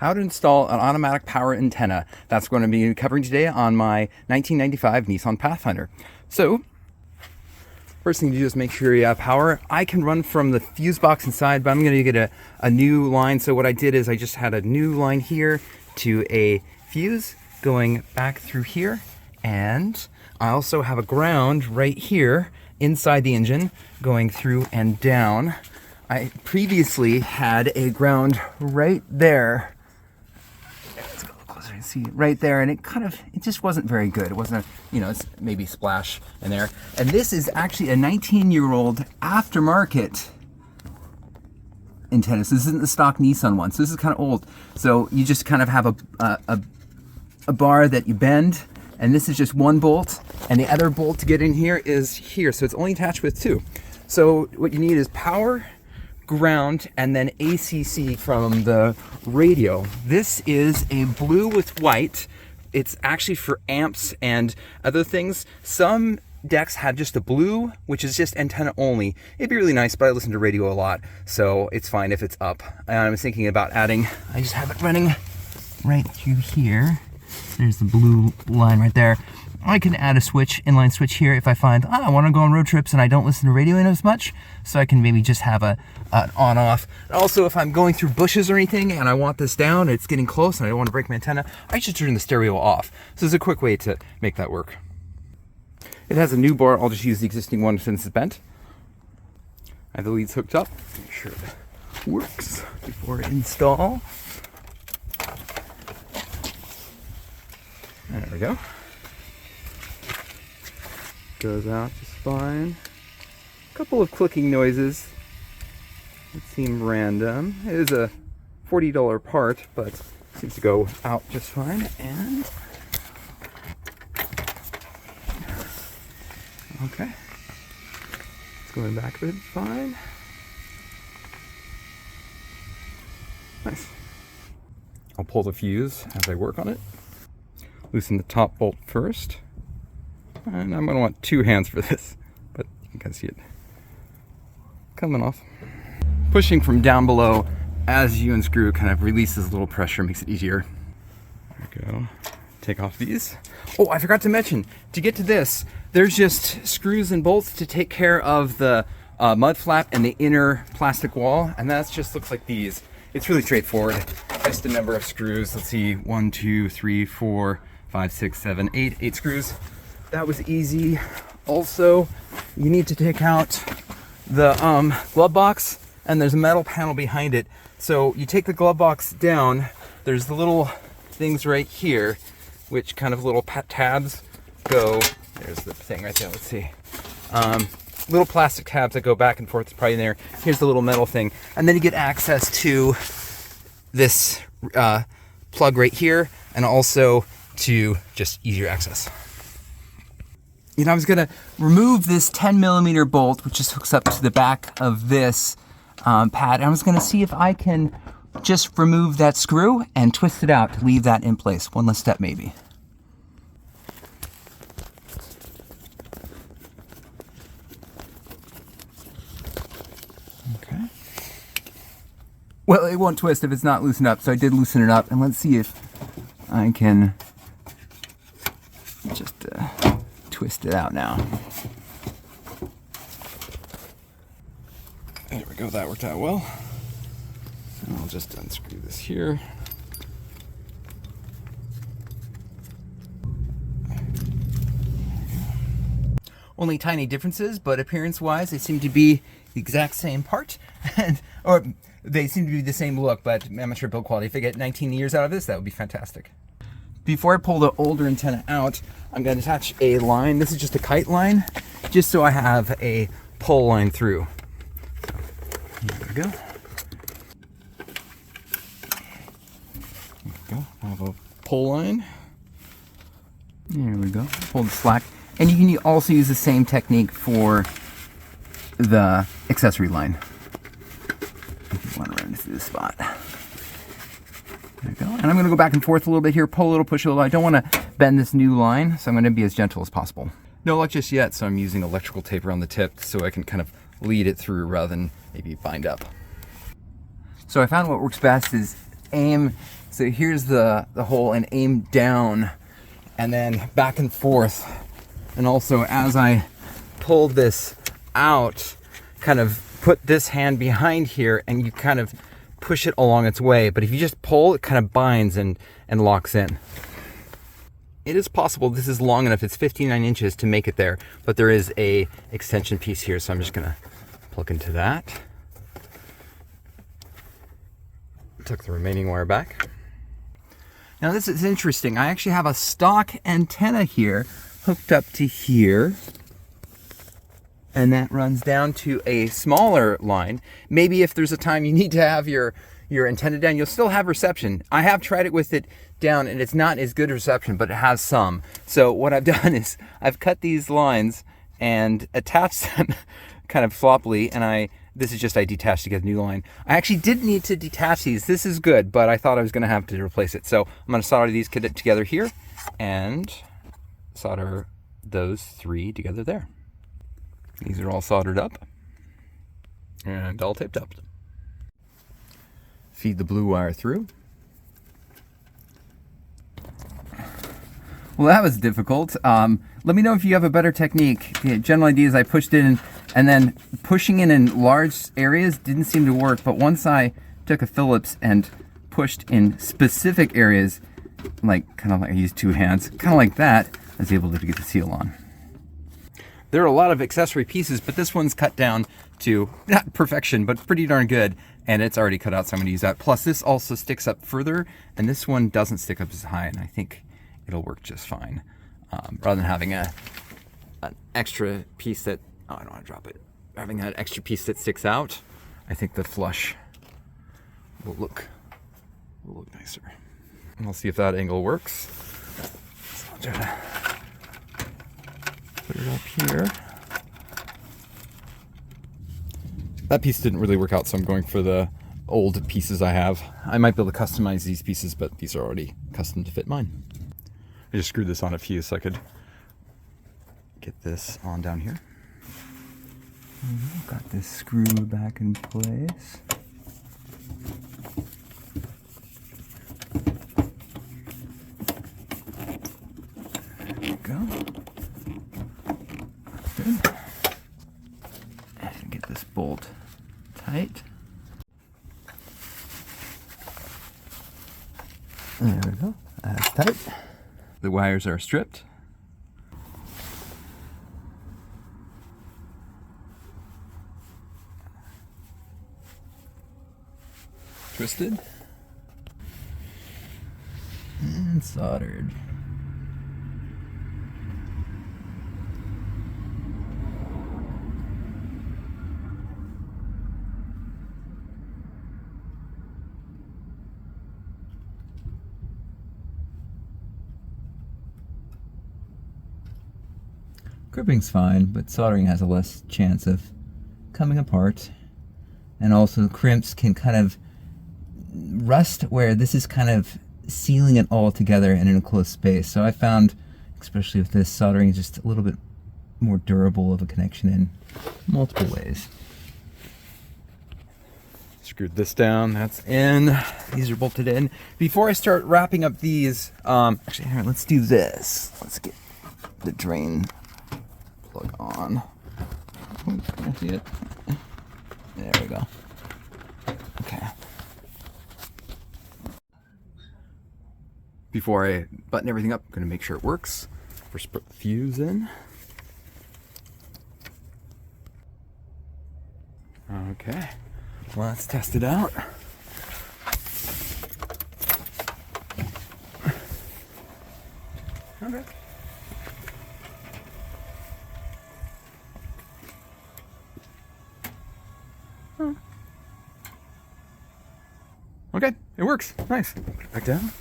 How to install an automatic power antenna. That's going to be covering today on my 1995 Nissan Pathfinder. So, first thing to do is make sure you have power. I can run from the fuse box inside, but I'm going to get a new line. So what I did is I just had a new line here to a fuse going back through here. And I also have a ground right here inside the engine going through and down. I previously had a ground right there. Let's go closer and see it right there, and it just wasn't very good. It wasn't it's maybe splash in there. And this is actually a 19-year-old aftermarket antenna. So this isn't the stock Nissan one. So this is kind of old. So you just kind of have a bar that you bend, and this is just one bolt, and the other bolt to get in here is here. So it's only attached with two. So what you need is power, ground, and then ACC from the radio. This is a blue with white. It's actually for amps and other things. Some decks have just a blue, which is just antenna only. It'd be really nice, but I listen to radio a lot, so it's fine if it's up. And I was thinking about adding, I just have it running right through here. There's the blue line right there. I can add a switch, inline switch here if I find, I want to go on road trips and I don't listen to radio as much, so I can maybe just have an on-off. Also, if I'm going through bushes or anything and I want this down, it's getting close and I don't want to break my antenna, I should turn the stereo off. So there's a quick way to make that work. It has a new bar. I'll just use the existing one since it's bent. I have the leads hooked up. Make sure it works before install. There we go. Goes out just fine. A couple of clicking noises that seem random. It is a $40 part, but seems to go out just fine. And okay, it's going back a bit, fine. Nice. I'll pull the fuse as I work on it. Loosen the top bolt first. And I'm going to want two hands for this, but you can kind of see it coming off. Pushing from down below as you unscrew kind of releases a little pressure, makes it easier. There we go. Take off these. Oh, I forgot to mention, to get to this, there's just screws and bolts to take care of the mud flap and the inner plastic wall, and that just looks like these. It's really straightforward. Just a number of screws. Let's see, 1, 2, 3, 4, 5, 6, 7, 8. 8 screws. That was easy. Also, you need to take out the glove box, and there's a metal panel behind it. So you take the glove box down, there's the little things right here, which kind of little tabs go, there's the thing right there, let's see. Little plastic tabs that go back and forth, it's probably in there. Here's the little metal thing. And then you get access to this plug right here, and also to just easier access. I was gonna remove this 10mm bolt, which just hooks up to the back of this pad. And I was gonna see if I can just remove that screw and twist it out to leave that in place. One less step maybe. Okay. Well, it won't twist if it's not loosened up, so I did loosen it up. And let's see if I can just twist it out now. There we go, that worked out well. And I'll just unscrew this here. Only tiny differences, but appearance-wise, they seem to be the exact same part, or they seem to be the same look, but amateur build quality. If I get 19 years out of this, that would be fantastic. Before I pull the older antenna out, I'm going to attach a line. This is just a kite line, just so I have a pull line through. There we go. There we go. I have a pull line. There we go. Pull the slack. And you can also use the same technique for the accessory line. If you want to run through this spot. There we go. And I'm going to go back and forth a little bit here, pull a little, push a little. I don't want to bend this new line, so I'm going to be as gentle as possible. No luck just yet, so I'm using electrical tape around the tip so I can kind of lead it through rather than maybe bind up. So I found what works best is aim So here's the hole, and aim down and then back and forth. And also as I pull this out, kind of put this hand behind here and you kind of push it along its way. But if you just pull, it kind of binds and locks in. It is possible this is long enough, it's 59 inches to make it there, but there is a extension piece here, so I'm just gonna plug into that. Tuck the remaining wire back. Now this is interesting. I actually have a stock antenna here hooked up to here, and that runs down to a smaller line. Maybe if there's a time you need to have your antenna down, you'll still have reception. I have tried it with it down and it's not as good reception, but it has some. So what I've done is I've cut these lines and attached them kind of floppily, and I detached to get a new line. I actually didn't need to detach these. This is good, but I thought I was gonna have to replace it. So I'm gonna solder these together here and solder those three together there. These are all soldered up and all taped up. Feed the blue wire through. Well, that was difficult. Let me know if you have a better technique. The general idea is I pushed in, and then pushing in large areas didn't seem to work, but once I took a Phillips and pushed in specific areas, kind of like I used two hands, kind of like that, I was able to get the seal on. There are a lot of accessory pieces, but this one's cut down to, not perfection, but pretty darn good, and it's already cut out, so I'm gonna use that. Plus this also sticks up further, and this one doesn't stick up as high, and I think it'll work just fine. Rather than having an extra piece that, oh, I don't wanna drop it. Having that extra piece that sticks out, I think the flush will look nicer. And we'll see if that angle works. So I'll try to put it up here. That piece didn't really work out, so I'm going for the old pieces I have. I might be able to customize these pieces, but these are already custom to fit mine. I just screwed this on a fuse so I could get this on down here. Got this screw back in place. There we go. Good. And get this bolt tight. There we go. That's tight. The wires are stripped. Twisted. And soldered. Crimping's fine, but soldering has a less chance of coming apart. And also crimps can kind of rust where this is kind of sealing it all together in an enclosed space. So I found, especially with this, soldering is just a little bit more durable of a connection in multiple ways. Screwed this down, that's in. These are bolted in. Before I start wrapping up these, actually here, let's do this. Let's get the drain plug on. Can I see it? There we go. Okay. Before I button everything up, I'm going to make sure it works. First put the fuse in. Okay. Well, let's test it out. Okay. Okay, it works. Nice. Put it back down.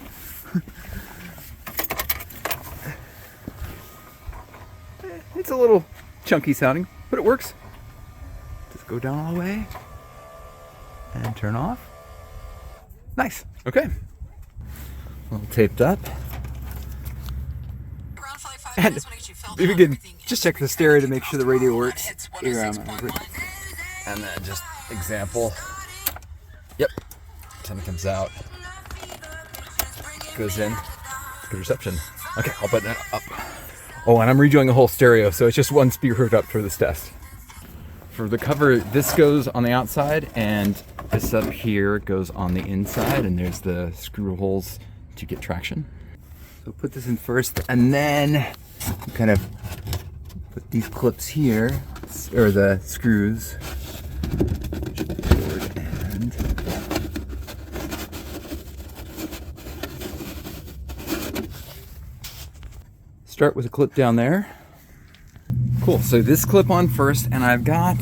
It's a little chunky sounding, but it works. Just go down all the way and turn off. Nice. Okay. All taped up. And if you can just check the stereo to make sure the radio works. Here, and then just example. Yep. Time it comes out. goes in. Good reception. Okay, I'll button it up. Oh, and I'm redoing the whole stereo, so it's just one speaker hooked up for this test. For the cover, this goes on the outside, and this up here goes on the inside, and there's the screw holes to get traction. So put this in first, and then kind of put these clips here, or the screws, forward and start with a clip down there. Cool, so this clip on first, and I've got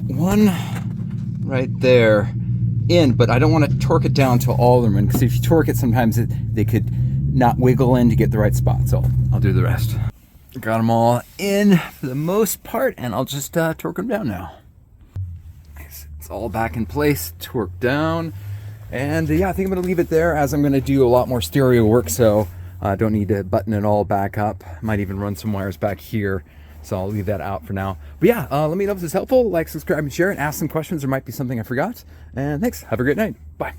one right there in, but I don't want to torque it down to all of them, because if you torque it, sometimes they could not wiggle in to get the right spot, so I'll do the rest. Got them all in for the most part, and I'll just torque them down now. Nice. It's all back in place, torque down, and yeah, I think I'm going to leave it there, as I'm going to do a lot more stereo work, so I don't need to button it all back up. Might even run some wires back here, so I'll leave that out for now. But yeah, let me know if this is helpful. Like, subscribe, and share, and ask some questions. There might be something I forgot. And thanks. Have a great night. Bye.